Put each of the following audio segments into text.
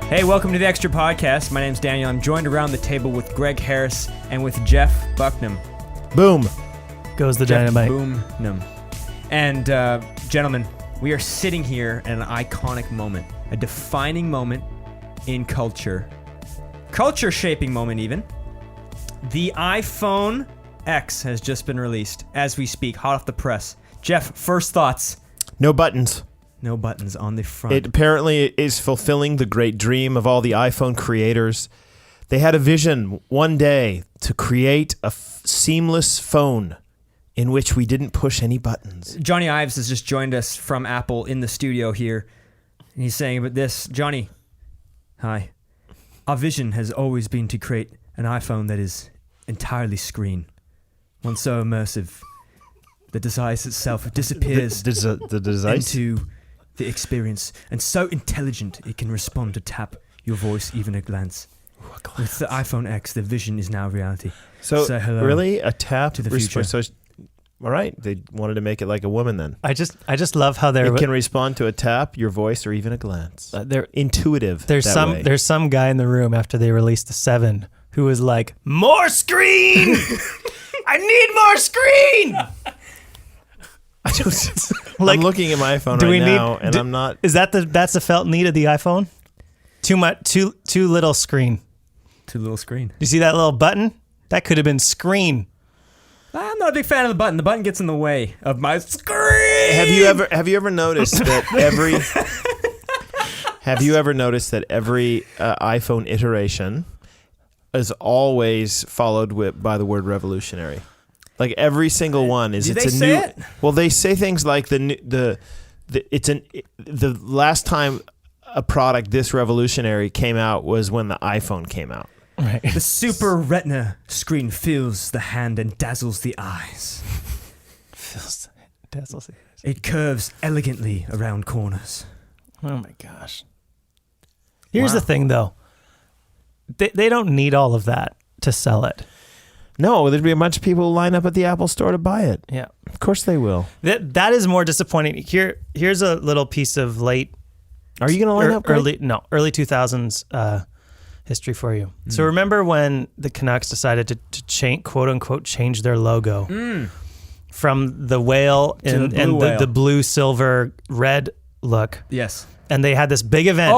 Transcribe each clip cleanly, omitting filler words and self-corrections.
Hey, welcome to the Extra Podcast. My name's Daniel. I'm joined around the table with Greg Harris and with Jeff Bucknam. Boom. Goes the Jeff dynamite. Boomnam. And gentlemen, we are sitting here at an iconic moment, a defining moment in culture. Culture-shaping moment, even. The iPhone X has just been released as we speak, hot off the press. Jeff, first thoughts. No buttons. No buttons on the front. It apparently is fulfilling the great dream of all the iPhone creators. They had a vision one day to create a seamless phone in which we didn't push any buttons. Johnny Ives has just joined us from Apple in the studio here. And he's saying about this. Johnny, hi. Our vision has always been to create an iPhone that is entirely screen. One so immersive, the device itself disappears The device? into the experience, and so intelligent it can respond to tap, your voice, even a glance. With the iPhone X, the vision is now reality. So Say hello really? A tap? to the future. So, all right. They wanted to make it like a woman then. I just love how It can respond to a tap, your voice, or even a glance. they're Intuitive. there's that some way. there's some guy in the room after they released the 7 who was like, more screen. I need more screen. I'm looking at my iPhone right now, and I'm not. Is that's the felt need of the iPhone? Too little screen. Too little screen. You see that little button? That could have been screen. I'm not a big fan of the button. The button gets in the way of my screen. Have you ever noticed that every iPhone iteration is always followed by the word revolutionary? Like every single one is. Do It's they a say new. it? Well, they say things like the last time a product this revolutionary came out was when the iPhone came out. Right. The Super Retina screen fills the hand and dazzles the eyes. It curves elegantly around corners. Oh my gosh. Here's the thing though. They don't need all of that to sell it. No, there'd be a bunch of people line up at the Apple store to buy it. Yeah. Of course they will. That is more disappointing. Here's a little piece of late. Are you going to line up? Greg? early 2000s history for you. So remember when the Canucks decided to change, quote unquote, change their logo from the whale and the blue, silver, red look. Yes. And they had this big event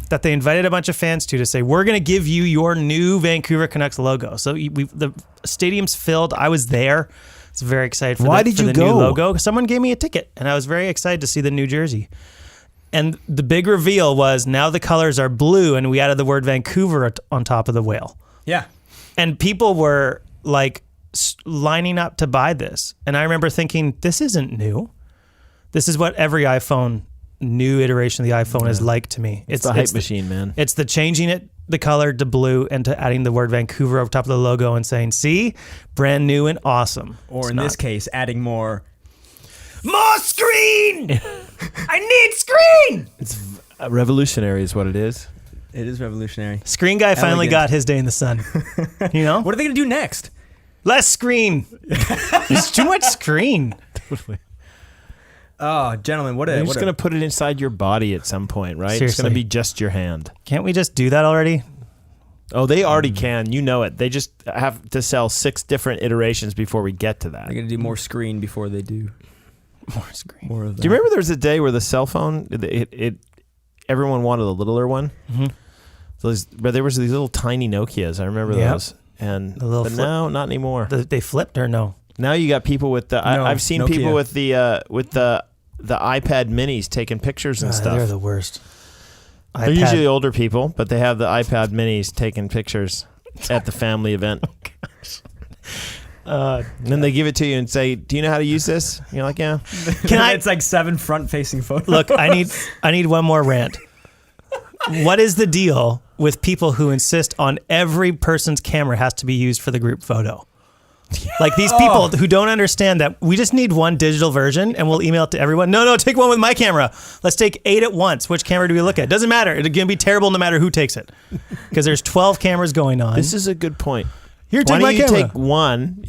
that they invited a bunch of fans to say, we're going to give you your new Vancouver Canucks logo. So the stadium's filled. I was there. I was very excited for the new logo. Someone gave me a ticket, and I was very excited to see the new jersey. And the big reveal was now the colors are blue, and we added the word Vancouver on top of the whale. Yeah. And people were like lining up to buy this. And I remember thinking, this isn't new. This is what every new iteration of the iPhone is like to me. It's the hype machine, man. It's the changing the color to blue and to adding the word Vancouver over top of the logo and saying, see, brand new and awesome. Or in this case, adding more screen! I need screen! It's revolutionary is what it is. It is revolutionary. Screen guy finally got his day in the sun. You know? What are they going to do next? Less screen. There's too much screen. Totally. Oh, gentlemen, They're just going to put it inside your body at some point, right? Seriously. It's going to be just your hand. Can't we just do that already? Oh, they already can. You know it. They just have to sell 6 different iterations before we get to that. They're going to do more screen before they do more screen. More of that. Do you remember there was a day where the cell phone, everyone wanted a littler one? Mm-hmm. But there was these little tiny Nokias. I remember those. And but now, not anymore. They flipped or no? Now you got people with the. I've seen Nokia. people with the iPad Minis taking pictures and stuff. They're the worst. They're usually older people, but they have the iPad Minis taking pictures at the family event. And then they give it to you and say, "Do you know how to use this?" And you're like, "Yeah." It's like 7 front-facing photos. Look, I need one more rant. What is the deal with people who insist on every person's camera has to be used for the group photo? Like these people who don't understand that we just need one digital version and we'll email it to everyone. No, take one with my camera. Let's take 8 at once. Which camera do we look at? Doesn't matter. It's going to be terrible no matter who takes it. Because there's 12 cameras going on. This is a good point. Here, take Why my don't you camera. take one,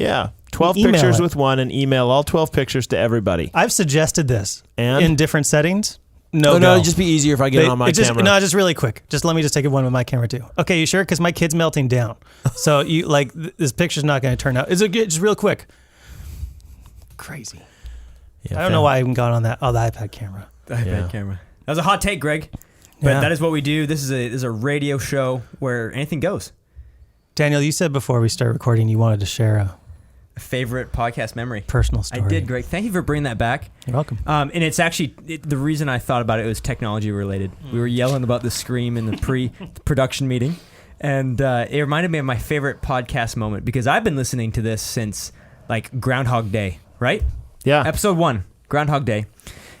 12 pictures with one and email all 12 pictures to everybody. I've suggested this And? in different settings. No, no, it'd just be easier if I get it on my camera. No, just really quick. Let me just take one with my camera too. Okay, you sure? Because my kid's melting down. So you this picture's not going to turn out. Is it good? Just real quick. Crazy. Yeah, I don't know why I even got on the iPad camera. The iPad camera. That was a hot take, Greg. But that is what we do. This is a radio show where anything goes. Daniel, you said before we started recording you wanted to share a favorite podcast memory. Personal story. I did, Greg. Thank you for bringing that back. You're welcome. And it's actually, the reason I thought about it was technology related. We were yelling about the Scream in the pre-production meeting. And it reminded me of my favorite podcast moment because I've been listening to this since like Groundhog Day, right? Yeah. Episode 1, Groundhog Day.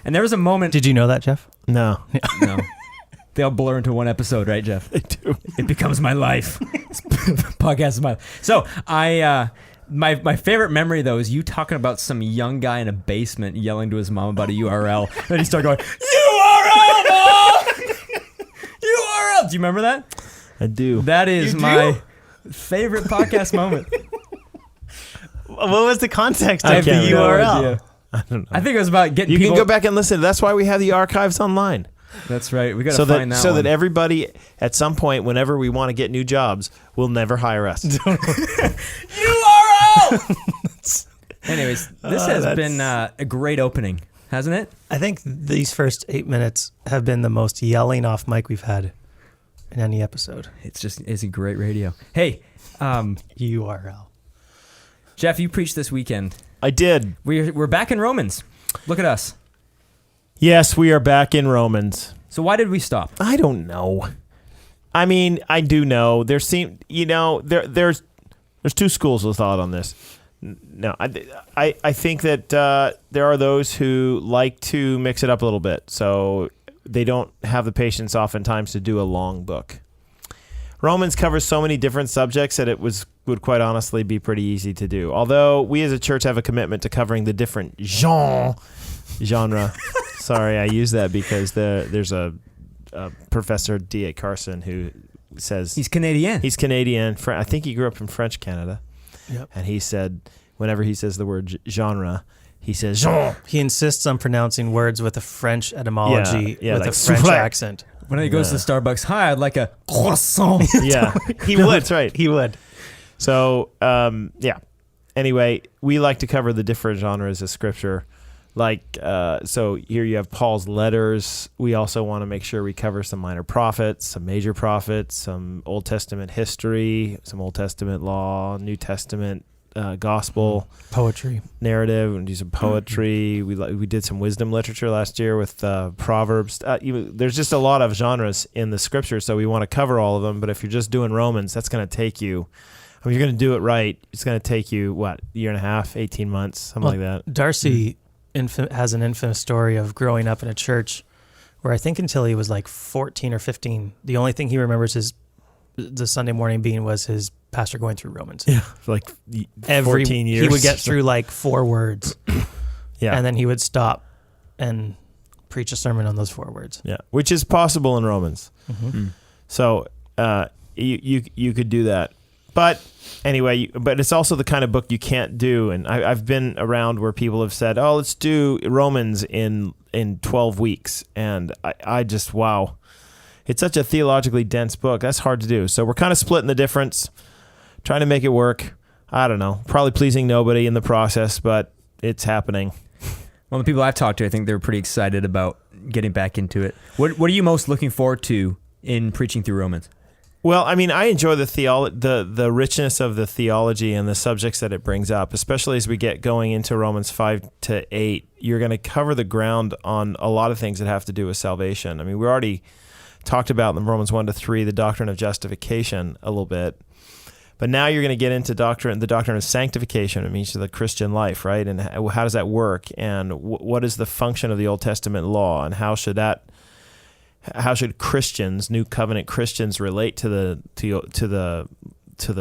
And there was a moment. Did you know that, Jeff? No. No. They all blur into one episode, right, Jeff? They do. It becomes my life. Podcast is my life. So my favorite memory though is you talking about some young guy in a basement yelling to his mom about a URL. And he started going, URL, Mom! URL! Do you remember that? I do. That is my favorite podcast moment. What was the context I of the can't remember. URL? I don't know. I think it was about getting You people. can go back and listen. That's why we have the archives online. That's right. We got to find that so one. that everybody at some point, whenever we want to get new jobs, will never hire us. URL! Anyways, this has been a great opening, hasn't it? I think these first 8 minutes have been the most yelling off mic we've had in any episode. It's a great radio. Hey, URL. Jeff, you preached this weekend. I did. We're back in Romans. Look at us. Yes, we are back in Romans. So why did we stop? I don't know. I mean, I do know. There's two schools of thought on this. No, I think that there are those who like to mix it up a little bit, so they don't have the patience oftentimes to do a long book. Romans covers so many different subjects that it would quite honestly be pretty easy to do. Although we as a church have a commitment to covering the different genre. Sorry, I use that because there's a Professor D.A. Carson who says he's Canadian. He's Canadian. I think he grew up in French Canada. Yep. And he said, whenever he says the word genre, he says genre. He insists on pronouncing words with a French etymology, with like a French souffle. accent. When he goes to Starbucks, hi, I'd like a croissant. Yeah, He would. That's right. He would. So, yeah. Anyway, we like to cover the different genres of Scripture. Like, so here you have Paul's letters. We also want to make sure we cover some minor prophets, some major prophets, some Old Testament history, some Old Testament law, New Testament gospel, Poetry. narrative, and do some poetry. We did some wisdom literature last year with Proverbs. There's just a lot of genres in the Scripture, so we want to cover all of them. But if you're just doing Romans, that's going to take you. I mean, you're going to do it right. It's going to take you, a year and a half, 18 months, something like that. Darcy has an infamous story of growing up in a church where I think until he was like 14 or 15, the only thing he remembers the Sunday morning was his pastor going through Romans. Yeah, for like 14 years. He would get through like 4 words. Yeah. And then he would stop and preach a sermon on those 4 words. Yeah, which is possible in Romans. Mm-hmm. So you could do that. But anyway, but it's also the kind of book you can't do. And I've been around where people have said, oh, let's do Romans in 12 weeks. And I just, wow. It's such a theologically dense book. That's hard to do. So we're kind of splitting the difference, trying to make it work. I don't know. Probably pleasing nobody in the process, but it's happening. Well, the people I've talked to, I think they're pretty excited about getting back into it. What are you most looking forward to in preaching through Romans? Well, I mean, I enjoy the richness of the theology and the subjects that it brings up, especially as we get going into Romans 5 to 8. You're going to cover the ground on a lot of things that have to do with salvation. I mean, we already talked about in Romans 1 to 3 the doctrine of justification a little bit, but now you're going to get into the doctrine of sanctification. It means the Christian life, right? And how does that work? And what is the function of the Old Testament law? And how should Christians, New Covenant Christians, relate to the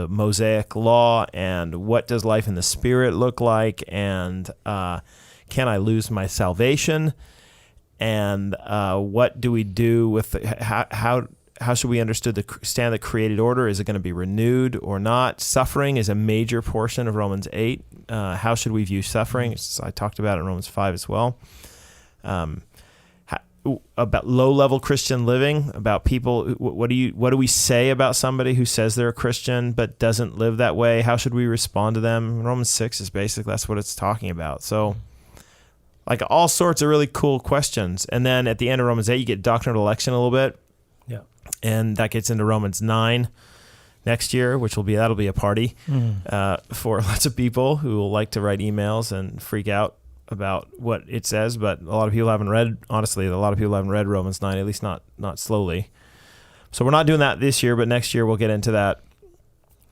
Mosaic law? And what does life in the Spirit look like? And can I lose my salvation? And what do we do with how should we understand the created order? Is it going to be renewed or not? Suffering is a major portion of Romans 8. How should we view suffering? I talked about it in Romans 5 as well. about low-level Christian living, about people. What do we say about somebody who says they're a Christian but doesn't live that way? How should we respond to them? Romans 6 is basically that's what it's talking about. So, like all sorts of really cool questions. And then at the end of Romans 8, you get doctrinal election a little bit. Yeah. And that gets into Romans 9 next year, which that'll be a party for lots of people who will like to write emails and freak out about what it says. But a lot of people haven't read Romans 9, at least not slowly. So we're not doing that this year, but next year we'll get into that.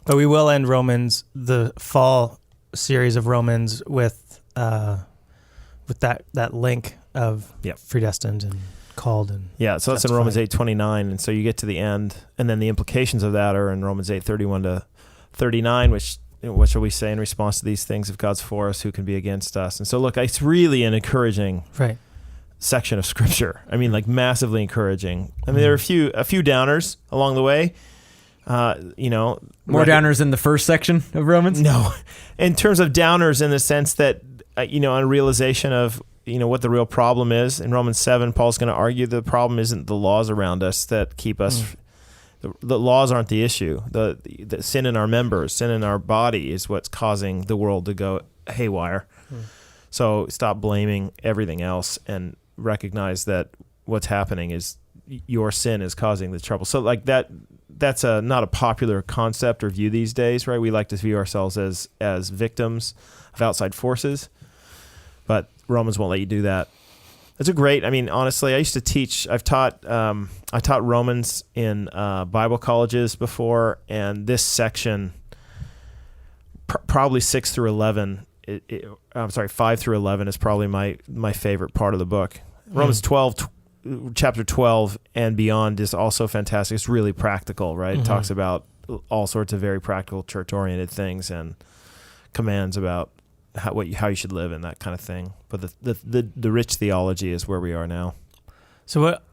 But we will end Romans, the fall series of Romans, with that link of predestined and called and so that's in Romans 8:29, and so you get to the end, and then the implications of that are in Romans 8:31 to 39, which what shall we say in response to these things? If God's for us, who can be against us? And so look, it's really an encouraging section of Scripture. I mean, like massively encouraging. I mean, there are a few downers along the way. More downers in the first section of Romans? No, in terms of downers, in the sense that on realization of what the real problem is. In Romans 7, Paul's going to argue the problem isn't the laws around us that keep us. The laws aren't the issue. The sin in our members, sin in our body is what's causing the world to go haywire. So stop blaming everything else and recognize that what's happening is your sin is causing the trouble. So like that's not a popular concept or view these days, right? We like to view ourselves as victims of outside forces, but Romans won't let you do that. It's honestly, I taught Romans in Bible colleges before, and this section, probably 6 through 11, 5 through 11 is probably my favorite part of the book. Romans 12, chapter 12 and beyond is also fantastic. It's really practical, right? It talks about all sorts of very practical church-oriented things and commands about how you should live and that kind of thing. But the rich theology is where we are now. So what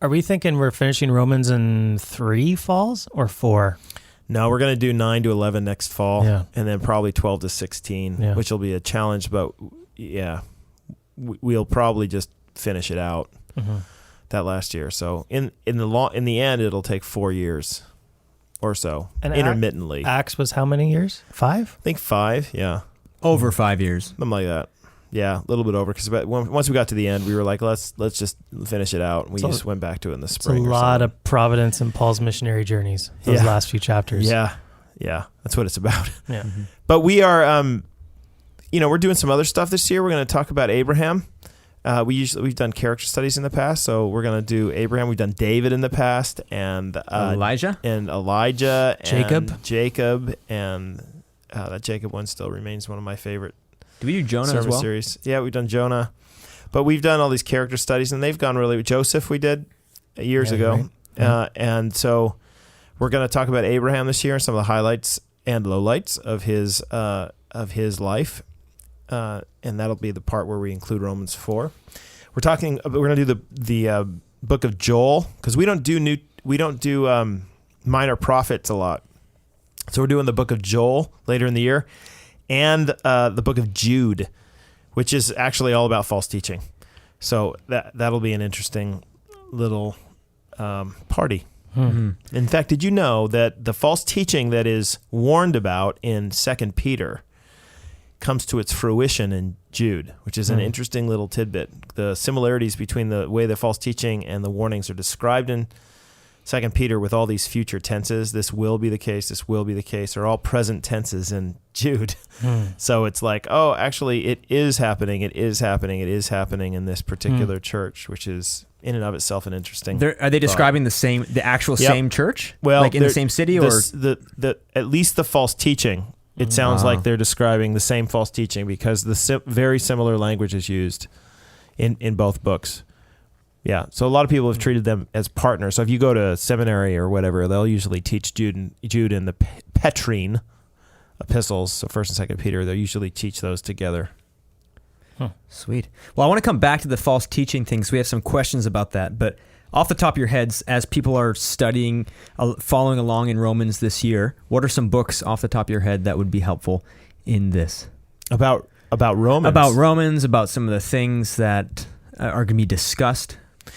are we thinking? We're finishing Romans in 3 falls or 4? No, we're going to do 9 to 11 next fall, and then probably 12 to 16, which will be a challenge. But we'll probably just finish it out that last year. So in the end, it'll take 4 years or so, and intermittently. Acts was how many years? 5? I think 5. Yeah. Over 5 years. Something like that. Yeah, a little bit over. Because once we got to the end, we were like, let's just finish it out. And we just went back to it in the spring. It's a lot of providence in Paul's missionary journeys, those last few chapters. Yeah, that's what it's about. Yeah. But we are, we're doing some other stuff this year. We're going to talk about Abraham. We've done character studies in the past, so we're going to do Abraham. We've done David in the past, and Elijah, and Jacob, and that Jacob one still remains one of my favorite. Do we do Jonah as well? Series. Yeah, we've done Jonah, but we've done all these character studies, and they've gone really. Joseph we did years ago, right. And so we're going to talk about Abraham this year and some of the highlights and lowlights of his life. And that'll be the part where we include Romans 4. We're going to do the book of Joel, because we don't do minor prophets a lot. So we're doing the book of Joel later in the year, and the book of Jude, which is actually all about false teaching. So that'll be an interesting little party. Mm-hmm. In fact, did you know that the false teaching that is warned about in 2 Peter comes to its fruition in Jude, which is an interesting little tidbit. The similarities between the way the false teaching and the warnings are described in 2 Peter with all these future tenses, this will be the case, are all present tenses in Jude. So it's like, oh, actually it is happening in this particular church, which is in and of itself an interesting Are they describing the actual same church? Well, like in the same city, or at least the false teaching. It sounds like they're describing the same false teaching, because the very similar language is used in both books. Yeah, so a lot of people have treated them as partners. So if you go to seminary or whatever, they'll usually teach Jude in the Petrine epistles, so 1st and 2nd Peter. They'll usually teach those together. Sweet. Well, I want to come back to the false teaching things. We have some questions about that, but off the top of your heads, as people are studying, following along in Romans this year, what are some books off the top of your head that would be helpful in this? About Romans? About Romans, about some of the things that are going to be discussed.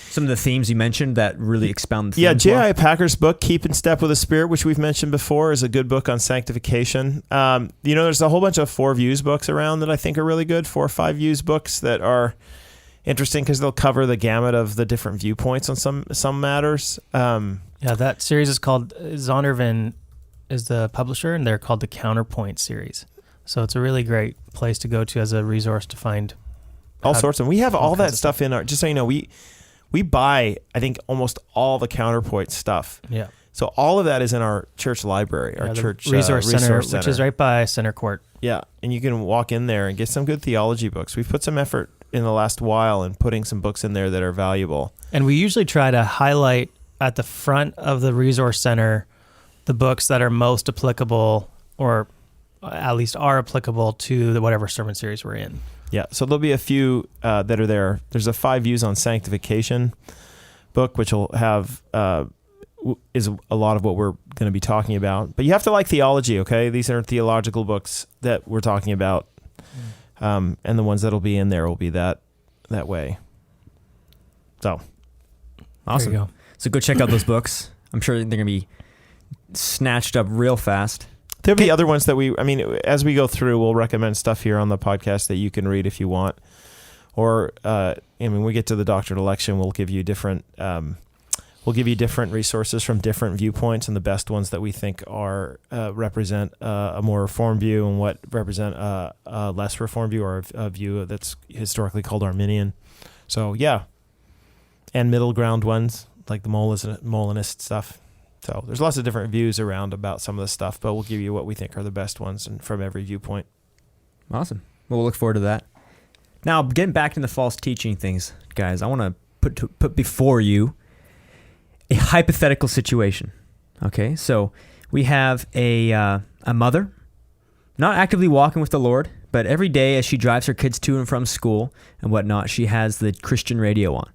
Some of the themes you mentioned that really expound the Yeah, themes well. J.I. Packer's book, Keep in Step with the Spirit, which we've mentioned before, is a good book on sanctification. There's a whole bunch of 4 Views books around that I think are really good, 4 or 5 Views books that are interesting because they'll cover the gamut of the different viewpoints on some matters. Yeah, that series is called, Zondervan is the publisher, and they're called the Counterpoint series. So it's a really great place to go to as a resource to find All sorts of. We have all that kinds of stuff in our. Just so you know, we buy, I think, almost all the Counterpoint stuff. Yeah. So all of that is in our church library, our the church resource center, resource which is right by Center Court. Yeah, and you can walk in there and get some good theology books. We've put some effort in the last while in putting some books in there that are valuable. And we usually try to highlight at the front of the resource center the books that are most applicable, or at least are applicable to whatever sermon series we're in. Yeah, so there'll be a few that are there. There's a 5 Views on Sanctification book, which will have is a lot of what we're going to be talking about. But you have to like theology, okay? These are theological books that we're talking about, and the ones that'll be in there will be that way. So, Awesome. There you go. So go check out those books. I'm sure they're going to be snatched up real fast. there'll be other ones that as we go through, we'll recommend stuff here on the podcast that you can read if you want. Or, when we get to the doctrine of election, we'll give you different resources from different viewpoints, and the best ones that we think are represent a more reformed view, and what represent a less reformed view, or a view that's historically called Arminian. So yeah, and middle ground ones like the Molinist stuff. So there's lots of different views around about some of the stuff, but we'll give you what we think are the best ones, and from every viewpoint. Awesome. Well, we'll look forward to that. Now, getting back to the false teaching things, guys, I want to put before you a hypothetical situation. Okay, so we have a mother not actively walking with the Lord, but every day as she drives her kids to and from school and whatnot, she has the Christian radio on.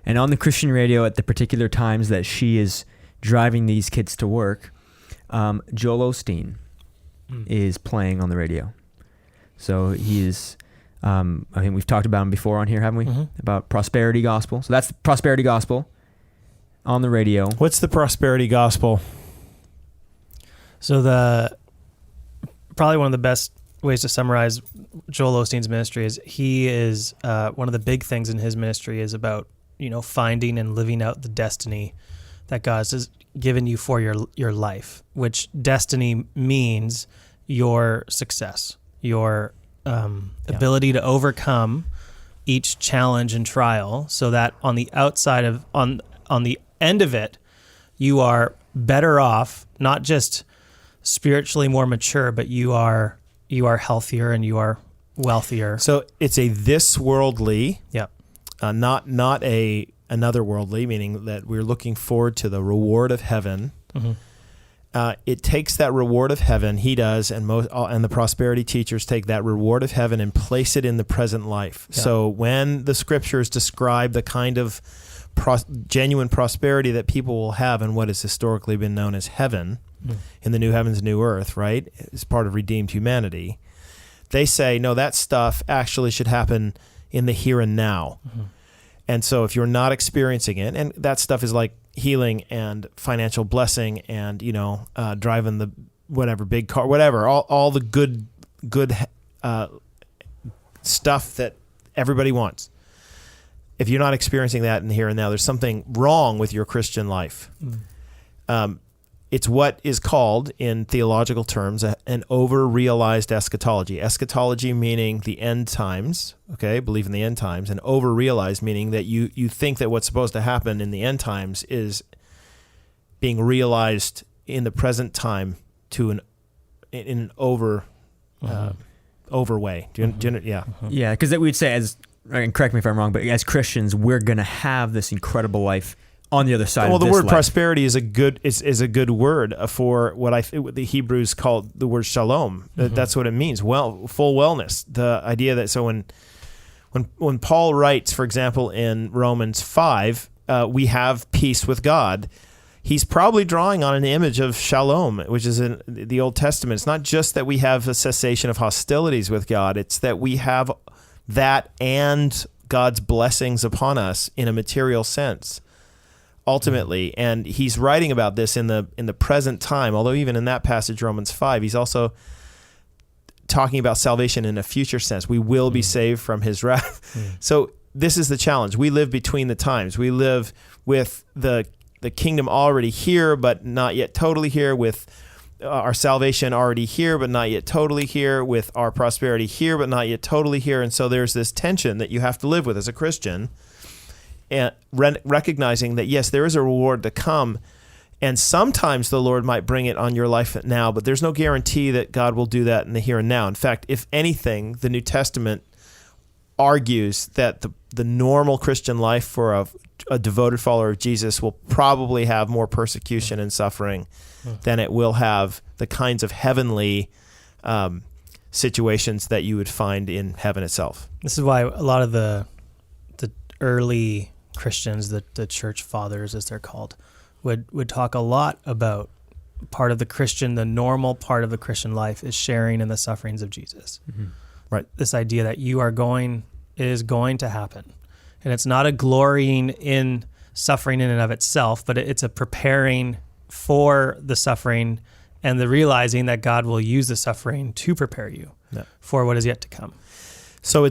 And on the Christian radio at the particular times that she is driving these kids to work, Joel Osteen is playing on the radio. So he is... I think we've talked about him before on here, haven't we? Mm-hmm. About prosperity gospel. So that's the prosperity gospel on the radio. What's the prosperity gospel? So probably one of the best ways to summarize Joel Osteen's ministry is he is one of the big things in his ministry is about finding and living out the destiny that God has given you for your life, which destiny means your success, your ability to overcome each challenge and trial, so that on the outside of on the end of it, you are better off, not just spiritually more mature, but you are healthier and you are wealthier. So it's a this worldly, yeah, not a another worldly, meaning that we're looking forward to the reward of heaven. Mm-hmm. It takes that reward of heaven, he does, and the prosperity teachers take that reward of heaven and place it in the present life. Yeah. So when the scriptures describe the kind of genuine prosperity that people will have in what has historically been known as heaven, in the new heavens, new earth, right, as part of redeemed humanity, they say, no, that stuff actually should happen in the here and now. Mm-hmm. And so if you're not experiencing it, and that stuff is like healing and financial blessing and, driving the whatever big car, whatever, all the good stuff that everybody wants. If you're not experiencing that in the here and now, there's something wrong with your Christian life. It's what is called, in theological terms, an over-realized eschatology. Eschatology meaning the end times, okay, believe in the end times, and over-realized meaning that you think that what's supposed to happen in the end times is being realized in the present time in an over way. Yeah. Yeah, because we'd say, and correct me if I'm wrong, but as Christians, we're going to have this incredible life on the other side. Well, of this the word life. prosperity is a good word for what the Hebrews call the word shalom. Mm-hmm. That's what it means. Well, full wellness. The idea that when Paul writes, for example, in Romans 5, we have peace with God. He's probably drawing on an image of shalom, which is in the Old Testament. It's not just that we have a cessation of hostilities with God. It's that we have that and God's blessings upon us in a material sense, ultimately. And he's writing about this in the present time, although even in that passage, Romans 5, he's also talking about salvation in a future sense. We will be saved from his wrath. So this is the challenge. We live between the times. We live with the kingdom already here, but not yet totally here, with our salvation already here, but not yet totally here, with our prosperity here, but not yet totally here. And so there's this tension that you have to live with as a Christian, and recognizing that, yes, there is a reward to come. And sometimes the Lord might bring it on your life now, but there's no guarantee that God will do that in the here and now. In fact, if anything, the New Testament argues that the normal Christian life for a devoted follower of Jesus will probably have more persecution and suffering than it will have the kinds of heavenly situations that you would find in heaven itself. This is why a lot of the early Christians, the church fathers as they're called, would talk a lot about part of the normal part of the Christian life is sharing in the sufferings of Jesus. Mm-hmm. Right. This idea that it is going to happen. And it's not a glorying in suffering in and of itself, but it's a preparing for the suffering and the realizing that God will use the suffering to prepare you for what is yet to come. So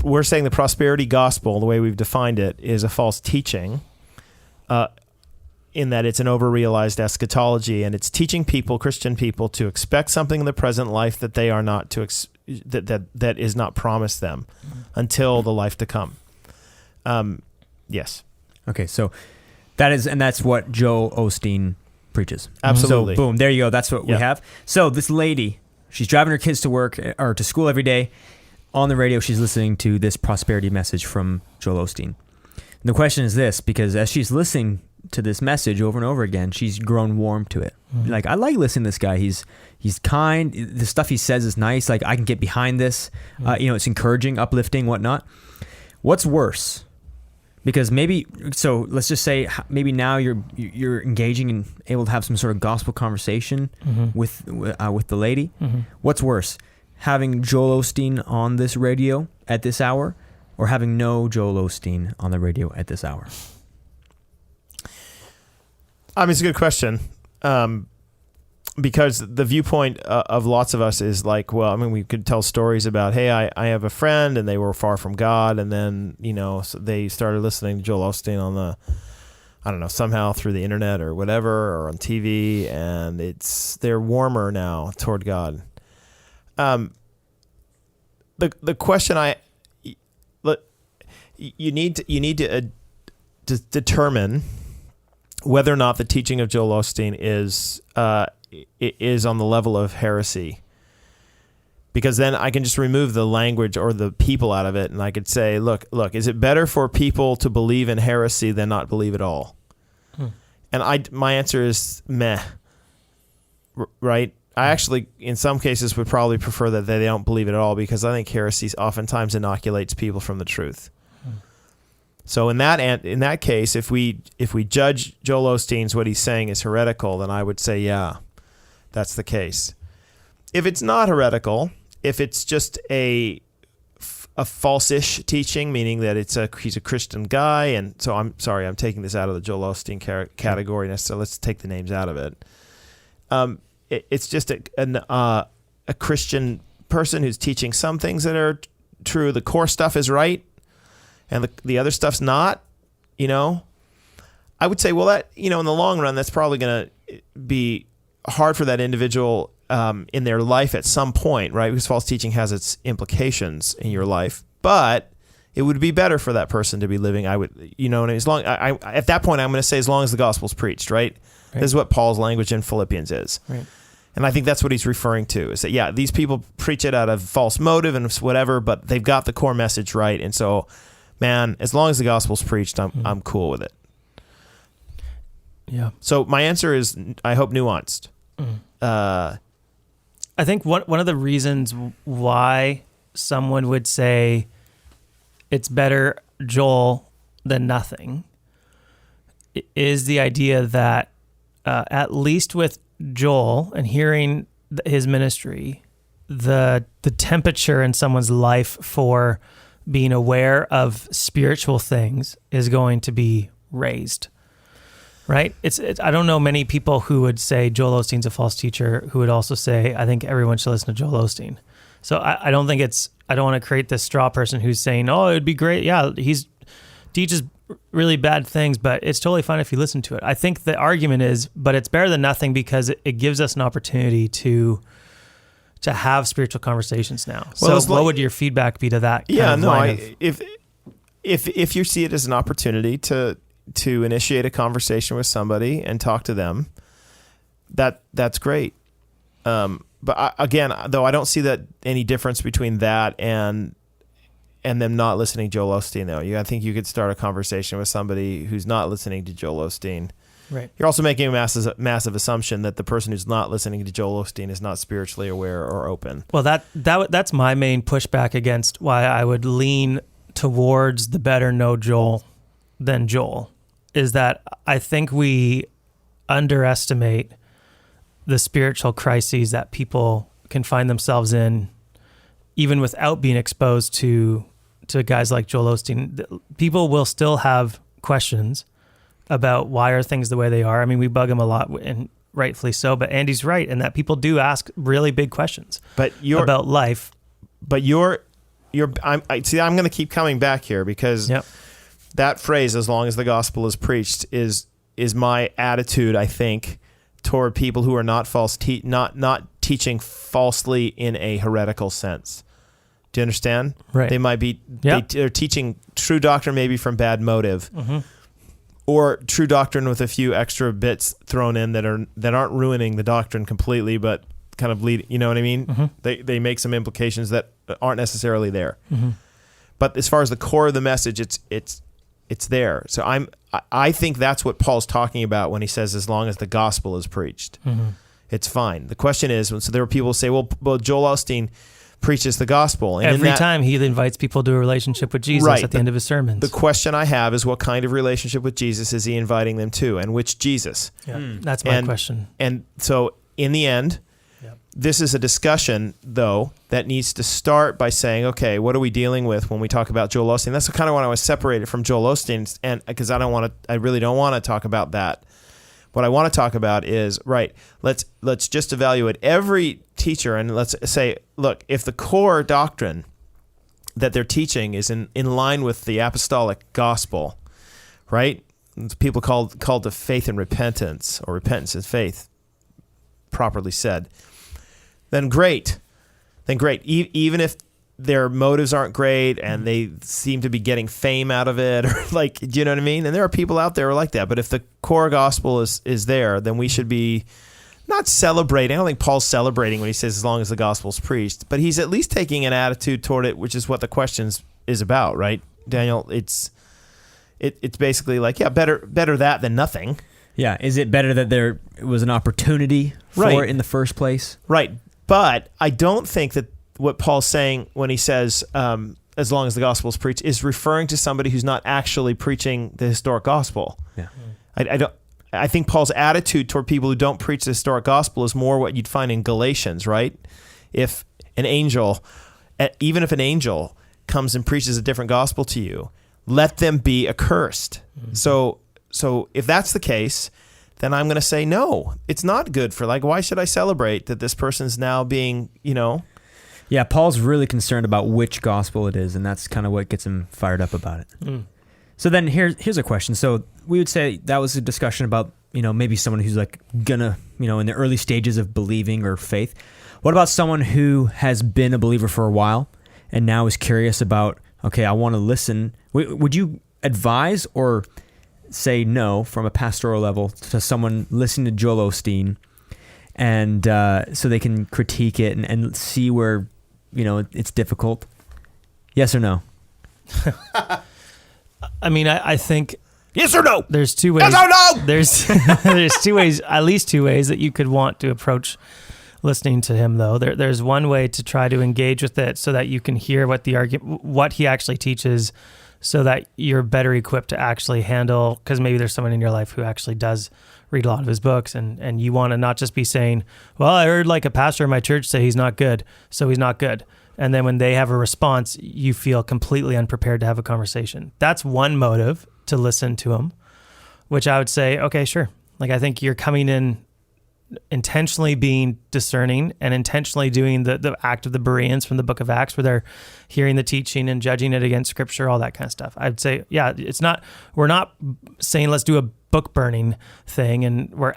we're saying the prosperity gospel, the way we've defined it, is a false teaching, in that it's an overrealized eschatology, and it's teaching people, Christian people, to expect something in the present life that they are not that is not promised them until the life to come. Yes. Okay, so that's what Joel Osteen preaches. Absolutely. So boom, there you go. That's what we have. So this lady, she's driving her kids to work or to school every day. On the radio, she's listening to this prosperity message from Joel Osteen. And the question is this, because as she's listening to this message over and over again, she's grown warm to it. Mm-hmm. Like, I like listening to this guy. He's kind. The stuff he says is nice. Like, I can get behind this. Mm-hmm. It's encouraging, uplifting, whatnot. What's worse? Because let's just say maybe now you're engaging and able to have some sort of gospel conversation with the lady. Mm-hmm. What's worse? Having Joel Osteen on this radio at this hour, or having no Joel Osteen on the radio at this hour? I mean, it's a good question, because the viewpoint of lots of us is like, well, I mean, we could tell stories about, hey, I have a friend and they were far from God, and then, so they started listening to Joel Osteen on somehow through the internet or whatever, or on TV, and they're warmer now toward God. The question you need to determine whether or not the teaching of Joel Osteen is on the level of heresy, because then I can just remove the language or the people out of it, and I could say, look, is it better for people to believe in heresy than not believe at all? And my answer is meh. Right? I actually, in some cases, would probably prefer that they don't believe it at all, because I think heresy oftentimes inoculates people from the truth. So in that case, if we judge Joel Osteen's what he's saying is heretical, then I would say, yeah, that's the case. If it's not heretical, if it's just a false-ish teaching, meaning that he's a Christian guy, and so I'm taking this out of the Joel Osteen category, so let's take the names out of it. It's just a Christian person who's teaching some things that are true. The core stuff is right, and the other stuff's not, I would say, well, that, in the long run, that's probably going to be hard for that individual in their life at some point, right? Because false teaching has its implications in your life, but it would be better for that person to be living, and as long, at that point, I'm going to say, as long as the gospel's preached, right? This is what Paul's language in Philippians is. Right. And I think that's what he's referring to, is that, yeah, these people preach it out of false motive and whatever, but they've got the core message right. And so, man, as long as the gospel's preached, I'm cool with it. Yeah. So my answer is, I hope, nuanced. I think one of the reasons why someone would say it's better Joel than nothing is the idea that at least with Joel and hearing his ministry, the temperature in someone's life for being aware of spiritual things is going to be raised. Right? It's I don't know many people who would say Joel Osteen's a false teacher who would also say, I think everyone should listen to Joel Osteen. So I don't think I don't want to create this straw person who's saying, oh, it'd be great. Yeah, he's teaches really bad things, but it's totally fine if you listen to it. I think the argument is, but it's better than nothing because it gives us an opportunity to have spiritual conversations now. Well, So what would your feedback be to that? If you see it as an opportunity to initiate a conversation with somebody and talk to them, that's great. But again, though, I don't see that any difference between that and them not listening to Joel Osteen, though. I think you could start a conversation with somebody who's not listening to Joel Osteen. Right. You're also making a massive assumption that the person who's not listening to Joel Osteen is not spiritually aware or open. Well, that's my main pushback against why I would lean towards the better know Joel than Joel, is that I think we underestimate the spiritual crises that people can find themselves in, even without being exposed to guys like Joel Osteen. People will still have questions about why are things the way they are. I mean, we bug him a lot, and rightfully so, but Andy's right in that people do ask really big questions about life. But I'm going to keep coming back here because that phrase, as long as the gospel is preached, is my attitude, I think, toward people who are not not teaching falsely in a heretical sense. Do you understand? Right. They might be they're teaching true doctrine maybe from bad motive, or true doctrine with a few extra bits thrown in that aren't ruining the doctrine completely, but kind of lead. You know what I mean? They make some implications that aren't necessarily there. But as far as the core of the message, it's there. So I think that's what Paul's talking about when he says, as long as the gospel is preached, it's fine. The question is, so there were people who say, well, Joel Osteen preaches the gospel. And every time he invites people to a relationship with Jesus at the end of his sermons. The question I have is, what kind of relationship with Jesus is he inviting them to, and which Jesus? That's my question. And so in the end, this is a discussion, though, that needs to start by saying, okay, what are we dealing with when we talk about Joel Osteen? That's kind of when I was separated from Joel Osteen, and because I really don't want to talk about that. What I want to talk about is, let's just evaluate every teacher, and let's say, look, if the core doctrine that they're teaching is in line with the apostolic gospel, right? It's people called to faith and repentance, or repentance and faith, properly said. Then great. Even if their motives aren't great and they seem to be getting fame out of it, or do you know what I mean? And there are people out there who are like that. But if the core gospel is there, then we should be not celebrating. I don't think Paul's celebrating when he says, as long as the gospel's preached, but he's at least taking an attitude toward it, which is what the questions is about, right, Daniel? It's basically like, better that than nothing. Yeah. Is it better that there was an opportunity for it in the first place? Right. But I don't think that what Paul's saying when he says, as long as the gospel is preached, is referring to somebody who's not actually preaching the historic gospel. Yeah. I think Paul's attitude toward people who don't preach the historic gospel is more what you'd find in Galatians, right? If an angel, even if an angel comes and preaches a different gospel to you, let them be accursed. So if that's the case, then I'm going to say, no, it's not good for, why should I celebrate that this person's now being, Yeah, Paul's really concerned about which gospel it is, and that's kind of what gets him fired up about it. So then here's a question. So we would say that was a discussion about, maybe someone who's gonna, in the early stages of believing or faith. What about someone who has been a believer for a while and now is curious about, okay, I want to listen. Would you advise or say no from a pastoral level to someone listening to Joel Osteen, and so they can critique it and see where, it's difficult? Yes or no? I mean, I think yes or no. There's two ways. Yes or no. There's two ways, at least two ways that you could want to approach listening to him, though. There's one way to try to engage with it so that you can hear what he actually teaches, so that you're better equipped to actually handle, because maybe there's someone in your life who actually does read a lot of his books, and you want to not just be saying, well, I heard a pastor in my church say he's not good, so he's not good. And then when they have a response, you feel completely unprepared to have a conversation. That's one motive to listen to them, which I would say, okay, sure. Like, I think you're coming in intentionally being discerning and intentionally doing the act of the Bereans from the book of Acts, where they're hearing the teaching and judging it against scripture, all that kind of stuff. I'd say, yeah, we're not saying let's do a book burning thing and we're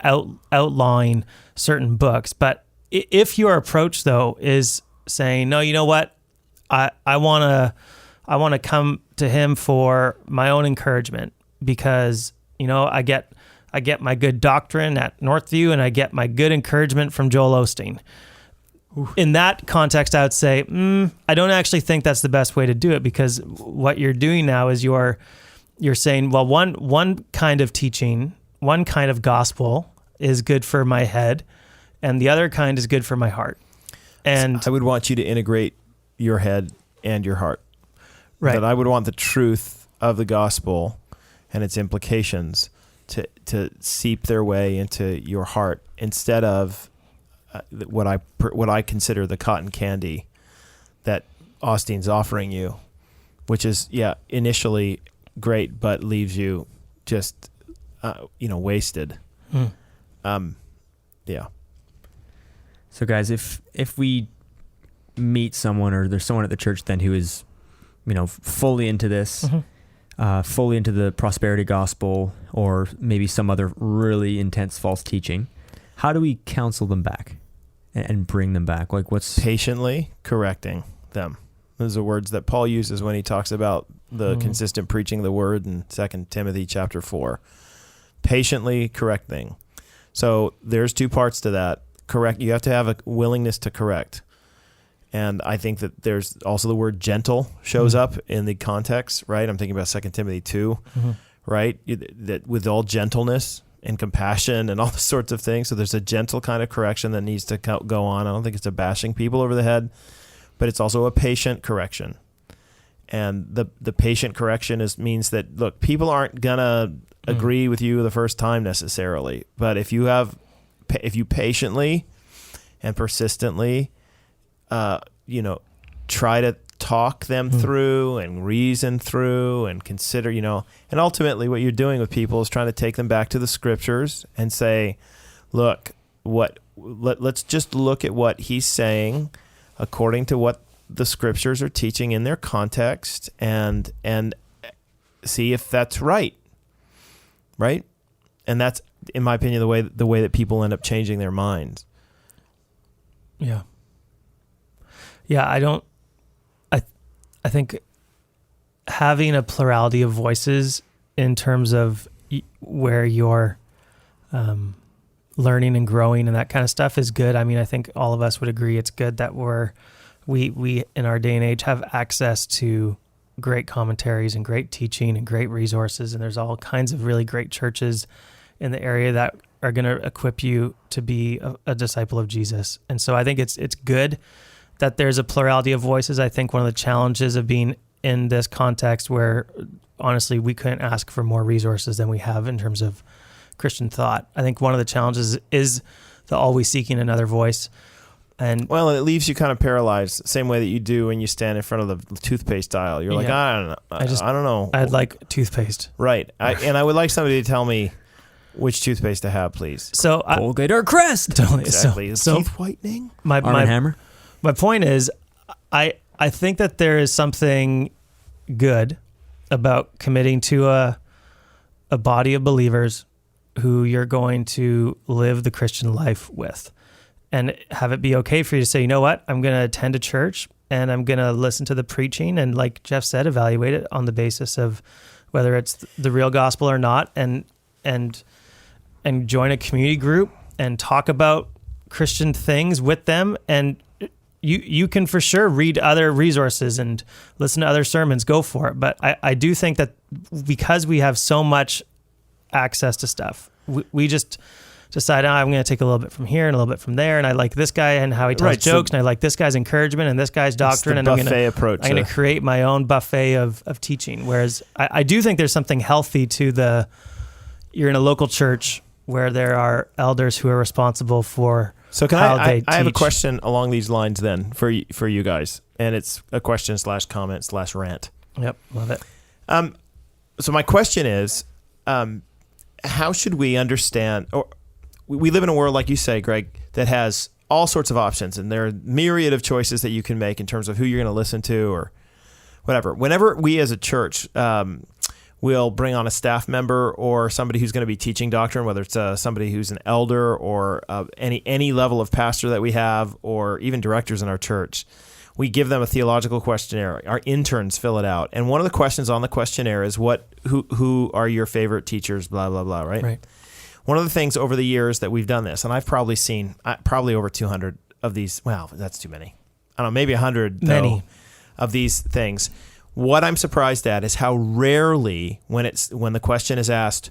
outlawing certain books. But if your approach though is saying, no, you know what, I want to come to him for my own encouragement because, I get my good doctrine at Northview and I get my good encouragement from Joel Osteen. Oof. In that context, I would say, I don't actually think that's the best way to do it, because what you're doing now is you're saying, well, one kind of teaching, one kind of gospel is good for my head and the other kind is good for my heart. And I would want you to integrate your head and your heart. Right. That I would want the truth of the gospel and its implications to seep their way into your heart, instead of what I consider the cotton candy that Osteen's offering you, which is initially great but leaves you just wasted. So guys, if we meet someone, or there's someone at the church then who is fully into this, fully into the prosperity gospel, or maybe some other really intense false teaching, how do we counsel them back and bring them back? Like, what's patiently correcting them? Those are words that Paul uses when he talks about the consistent preaching of the word in 2 Timothy chapter 4. Patiently correcting. So there's two parts to that. You have to have a willingness to correct. And I think that there's also the word gentle shows up in the context, right? I'm thinking about 2 Timothy 2, right? That with all gentleness and compassion and all the sorts of things. So there's a gentle kind of correction that needs to go on. I don't think it's a bashing people over the head, but it's also a patient correction. And the patient correction means that, look, people aren't going to agree with you the first time necessarily. But if you patiently and persistently try to talk them through and reason through and consider, and ultimately what you're doing with people is trying to take them back to the scriptures and say, look, let's just look at what he's saying according to what the scriptures are teaching in their context, and see if that's right. Right? And that's, in my opinion, the way that people end up changing their minds. Yeah. Yeah, I think having a plurality of voices in terms of where you're learning and growing and that kind of stuff is good. I mean, I think all of us would agree it's good that we in our day and age have access to great commentaries and great teaching and great resources, and there's all kinds of really great churches in the area that are going to equip you to be a disciple of Jesus. And so I think it's good that there's a plurality of voices. I think one of the challenges of being in this context where, honestly, we couldn't ask for more resources than we have in terms of Christian thought. I think one of the challenges is the always seeking another voice. And it leaves you kind of paralyzed, same way that you do when you stand in front of the toothpaste aisle. You're like, I don't know. I don't know. I'd like toothpaste. Right. And I would like somebody to tell me which toothpaste to have, please. So Colgate or Crest. Totally. Exactly. So teeth whitening? Arm & Hammer? My point is, I think that there is something good about committing to a body of believers who you're going to live the Christian life with, and have it be okay for you to say, you know what, I'm going to attend a church and I'm going to listen to the preaching, and like Jeff said, evaluate it on the basis of whether it's the real gospel or not, and join a community group and talk about Christian things with them. And you can for sure read other resources and listen to other sermons, go for it. But I do think that because we have so much access to stuff, we just decide, I'm going to take a little bit from here and a little bit from there, and I like this guy and how he tells jokes, and I like this guy's encouragement and this guy's doctrine, and I'm going to create my own buffet of teaching. Whereas I do think there's something healthy to you're in a local church where there are elders who are responsible for So can how they teach. I have a question along these lines then for you guys. and it's a question / comment / rant. Yep, love it. So my question is, how should we understand, or we live in a world, like you say, Greg, that has all sorts of options, and there are myriad of choices that you can make in terms of who you're going to listen to or whatever. Whenever we as a church will bring on a staff member or somebody who's going to be teaching doctrine, whether it's somebody who's an elder or any level of pastor that we have, or even directors in our church, we give them a theological questionnaire. Our interns fill it out. And one of the questions on the questionnaire is who are your favorite teachers, blah, blah, blah, right? Right. One of the things over the years that we've done this, and I've probably seen over 200 of these. Well, that's too many. I don't know, maybe 100 Many of these things. What I'm surprised at is how rarely, when the question is asked,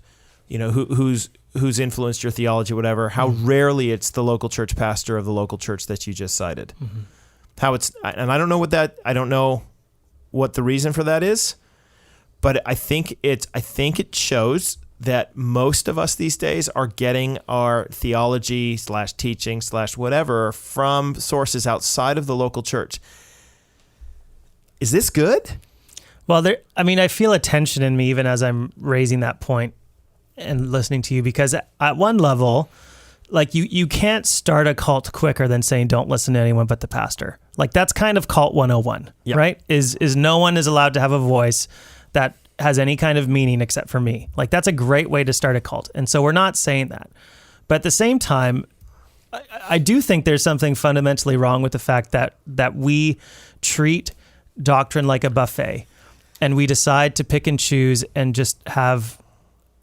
who's influenced your theology, whatever, how rarely it's the local church pastor of the local church that you just cited. Mm-hmm. And I don't know what the reason for that is, but I think it shows that most of us these days are getting our theology / teaching / whatever from sources outside of the local church. Is this good? Well, I feel a tension in me even as I'm raising that point and listening to you, because at one level, like you can't start a cult quicker than saying don't listen to anyone but the pastor. Like that's kind of cult 101, yep. Right? Is no one is allowed to have a voice that has any kind of meaning except for me. Like that's a great way to start a cult. And so we're not saying that. But at the same time, I do think there's something fundamentally wrong with the fact that we treat doctrine like a buffet, and we decide to pick and choose and just have,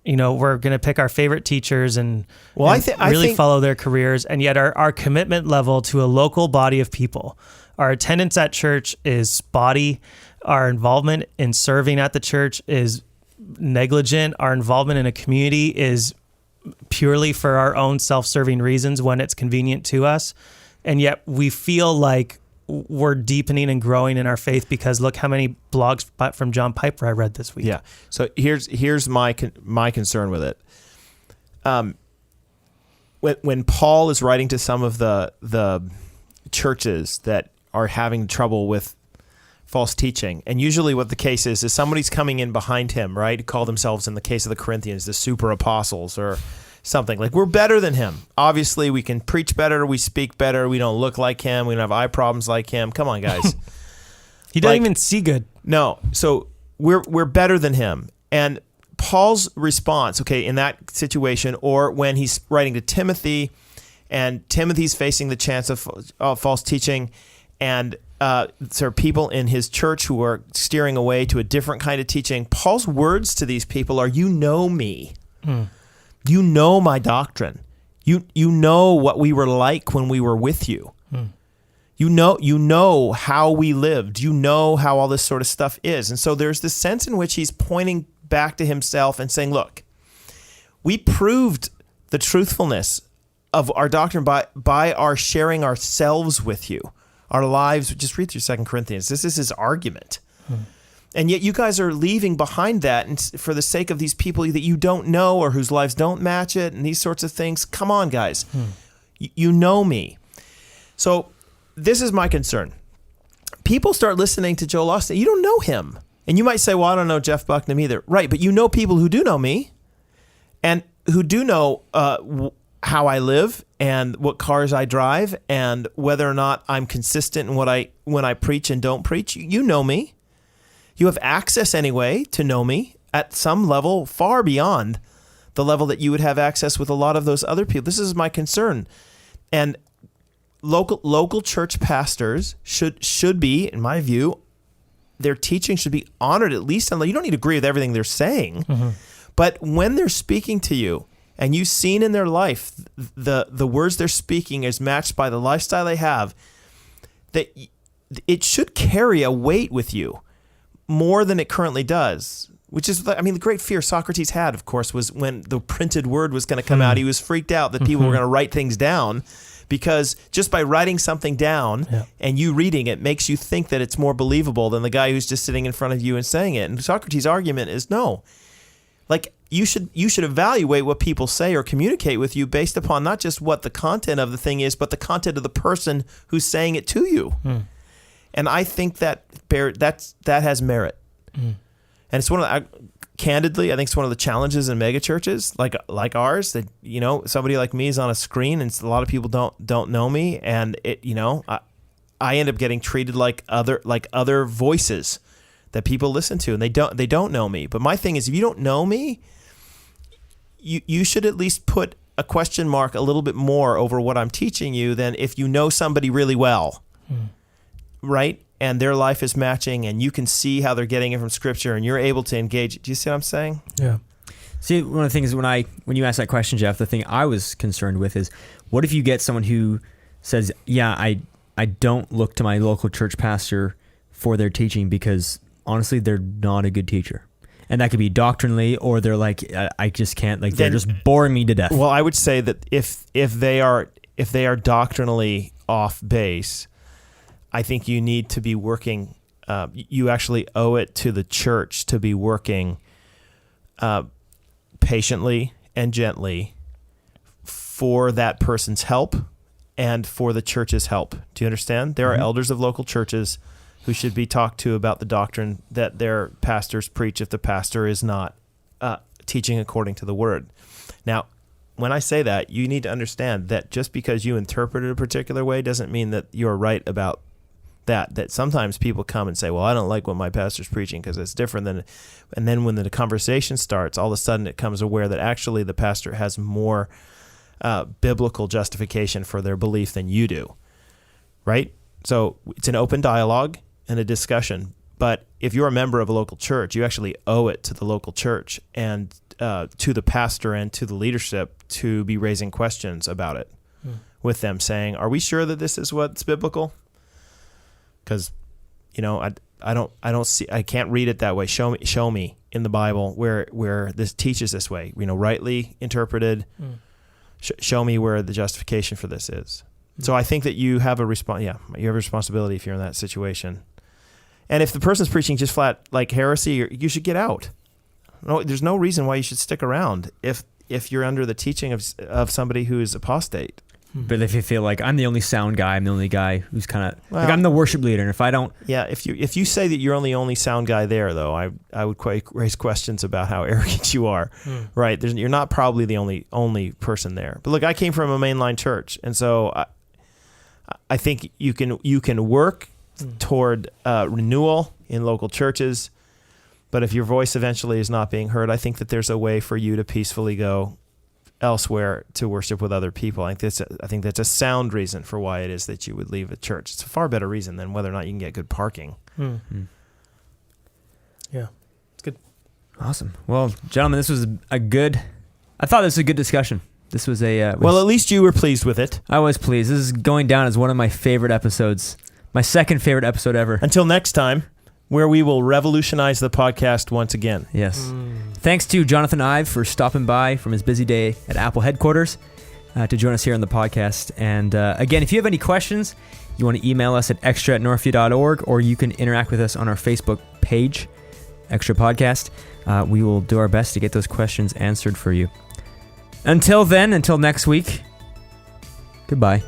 we're going to pick our favorite teachers and I think follow their careers. And yet our commitment level to a local body of people, our attendance at church is spotty. Our involvement in serving at the church is negligent. Our involvement in a community is purely for our own self-serving reasons when it's convenient to us. And yet we feel like we're deepening and growing in our faith because look how many blogs from John Piper I read this week. Yeah. So here's my concern with it. When Paul is writing to some of the churches that are having trouble with false teaching, and usually what the case is somebody's coming in behind him, right? Call themselves, in the case of the Corinthians, the super apostles or something. Like, we're better than him. Obviously, we can preach better, we speak better, we don't look like him, we don't have eye problems like him. Come on, guys. He doesn't even see good. No. So we're better than him. And Paul's response, okay, in that situation, or when he's writing to Timothy, and Timothy's facing the chance of false teaching, and there are people in his church who are steering away to a different kind of teaching. Paul's words to these people are, you know me. You know my doctrine. You know what we were like when we were with you. You know how we lived. You know how all this sort of stuff is. And so there's this sense in which he's pointing back to himself and saying, look, we proved the truthfulness of our doctrine by our sharing ourselves with you. Our lives, just read through 2 Corinthians. This is his argument. And yet you guys are leaving behind that and for the sake of these people that you don't know or whose lives don't match it and these sorts of things. Come on, guys. You know me. So this is my concern. People start listening to Joel Osteen. You don't know him. And you might say, well, I don't know Jeff Bucknam either. Right, but you know people who do know me and who do know how I live and what cars I drive and whether or not I'm consistent in when I preach and don't preach. You know me. You have access anyway to know me at some level far beyond the level that you would have access with a lot of those other people. This is my concern. And local church pastors should be, in my view, their teaching should be honored at least. You don't need to agree with everything they're saying, but when they're speaking to you and you've seen in their life the words they're speaking is matched by the lifestyle they have, that it should carry a weight with you more than it currently does, which is, the great fear Socrates had, of course, was when the printed word was going to come out. He was freaked out that people were going to write things down, because just by writing something down and you reading it makes you think that it's more believable than the guy who's just sitting in front of you and saying it. And Socrates' argument is no. Like, you should evaluate what people say or communicate with you based upon not just what the content of the thing is, but the content of the person who's saying it to you. And I think that has merit. And it's candidly, I think it's one of the challenges in mega churches like ours, that, somebody like me is on a screen and a lot of people don't know me, and I end up getting treated like other voices that people listen to, and they don't know me. But my thing is, if you don't know me, you should at least put a question mark a little bit more over what I'm teaching you than if you know somebody really well, right? And their life is matching, and you can see how they're getting it from Scripture, and you're able to engage. Do you see what I'm saying? Yeah. See, one of the things when you ask that question, Jeff, the thing I was concerned with is, what if you get someone who says, "Yeah, I don't look to my local church pastor for their teaching because honestly, they're not a good teacher." And that could be doctrinally, or they're like, I just can't, like, they're just boring me to death. Well, I would say that if they are doctrinally off base, I think you need to be working. You actually owe it to the church to be working patiently and gently for that person's help and for the church's help. Do you understand? There are elders of local churches who should be talked to about the doctrine that their pastors preach if the pastor is not teaching according to the word. Now, when I say that, you need to understand that just because you interpret it a particular way doesn't mean that you're right about that sometimes people come and say, well, I don't like what my pastor's preaching because it's different than, and then when the conversation starts, all of a sudden it comes aware that actually the pastor has more biblical justification for their belief than you do, right? So it's an open dialogue and a discussion. But if you're a member of a local church, you actually owe it to the local church and to the pastor and to the leadership to be raising questions about it with them, saying, are we sure that this is what's biblical? Because, I can't read it that way. Show me in the Bible where this teaches this way, rightly interpreted. Show me where the justification for this is. So I think that you have a responsibility if you're in that situation. And if the person's preaching just flat like heresy, you should get out. No, there's no reason why you should stick around if you're under the teaching of somebody who is apostate. But if you feel like I'm the only sound guy, I'm the only guy who's kind of like I'm the worship leader, and if I don't, if you say that you're the only sound guy there, though, I would raise questions about how arrogant you are, right? You're not probably the only person there. But look, I came from a mainline church, and so I think you can work toward renewal in local churches. But if your voice eventually is not being heard, I think that there's a way for you to peacefully go elsewhere to worship with other people. I think that's a sound reason for why it is that you would leave a church. It's a far better reason than whether or not you can get good parking. Yeah, it's good. Awesome. Well, gentlemen, this was I thought this was a good discussion. This was well, at least you were pleased with it. I was pleased. This is going down as one of my favorite episodes. My second favorite episode ever. Until next time, where we will revolutionize the podcast once again. Yes. Thanks to Jonathan Ive for stopping by from his busy day at Apple headquarters to join us here on the podcast. And again, if you have any questions, you want to email us at extra@northview.org, or you can interact with us on our Facebook page, Extra Podcast. We will do our best to get those questions answered for you. Until then, until next week, goodbye.